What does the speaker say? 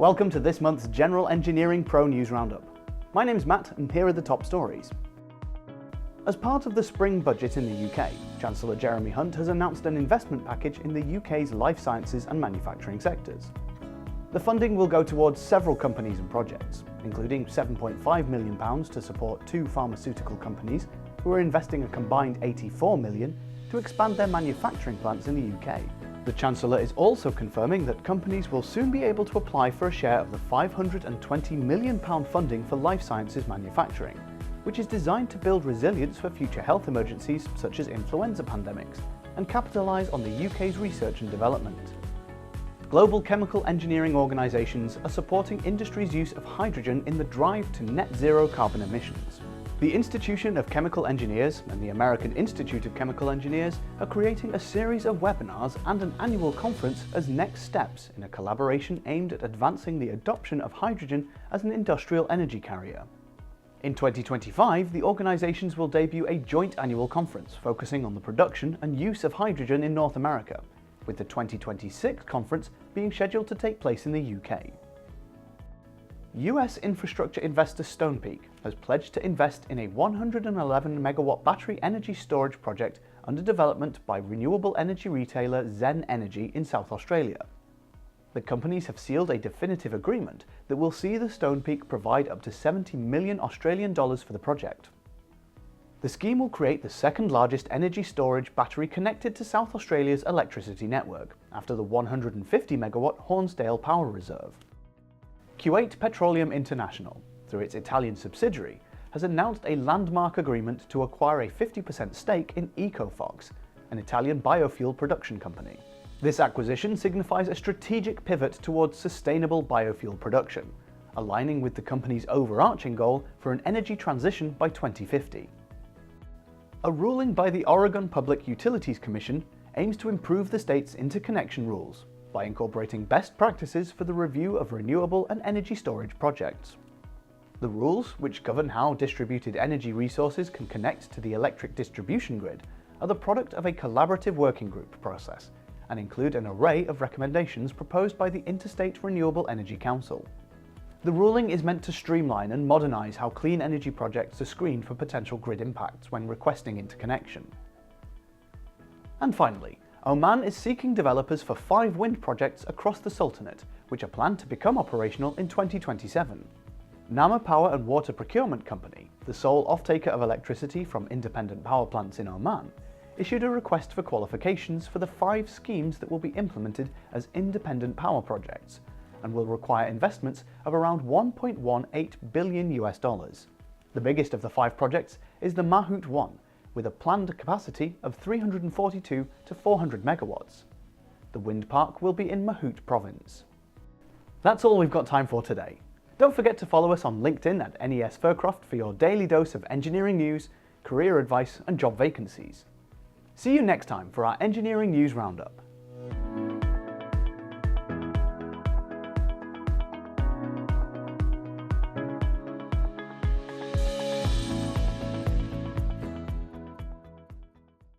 Welcome to this month's General Engineering Pro News Roundup. My name's Matt and here are the top stories. As part of the spring budget in the UK, Chancellor Jeremy Hunt has announced an investment package in the UK's life sciences and manufacturing sectors. The funding will go towards several companies and projects, including £7.5 million to support 2 pharmaceutical companies who are investing a combined £84 million to expand their manufacturing plants in the UK. The Chancellor is also confirming that companies will soon be able to apply for a share of the £520 million funding for life sciences manufacturing, which is designed to build resilience for future health emergencies such as influenza pandemics and capitalise on the UK's research and development. Global chemical engineering organisations are supporting industry's use of hydrogen in the drive to net zero carbon emissions. The Institution of Chemical Engineers and the American Institute of Chemical Engineers are creating a series of webinars and an annual conference as next steps in a collaboration aimed at advancing the adoption of hydrogen as an industrial energy carrier. In 2025, the organisations will debut a joint annual conference focusing on the production and use of hydrogen in North America, with the 2026 conference being scheduled to take place in the UK. US infrastructure investor Stonepeak has pledged to invest in a 111 megawatt battery energy storage project under development by renewable energy retailer Zen Energy in South Australia. The companies have sealed a definitive agreement that will see the Stonepeak provide up to $70 million Australian dollars for the project. The scheme will create the second largest energy storage battery connected to South Australia's electricity network, after the 150 megawatt Hornsdale Power Reserve. Kuwait Petroleum International, through its Italian subsidiary, has announced a landmark agreement to acquire a 50% stake in Ecofox, an Italian biofuel production company. This acquisition signifies a strategic pivot towards sustainable biofuel production, aligning with the company's overarching goal for an energy transition by 2050. A ruling by the Oregon Public Utilities Commission aims to improve the state's interconnection rules by incorporating best practices for the review of renewable and energy storage projects. The rules, which govern how distributed energy resources can connect to the electric distribution grid, are the product of a collaborative working group process and include an array of recommendations proposed by the Interstate Renewable Energy Council. The ruling is meant to streamline and modernise how clean energy projects are screened for potential grid impacts when requesting interconnection. And finally, Oman is seeking developers for 5 wind projects across the Sultanate, which are planned to become operational in 2027. Nama Power and Water Procurement Company, the sole off-taker of electricity from independent power plants in Oman, issued a request for qualifications for the 5 schemes that will be implemented as independent power projects and will require investments of around $1.18 billion. The biggest of the 5 projects is the Mahut 1, with a planned capacity of 342 to 400 megawatts. The wind park will be in Mahut province. That's all we've got time for today. Don't forget to follow us on LinkedIn at NES Fircroft for your daily dose of engineering news, career advice and job vacancies. See you next time for our Engineering News Roundup.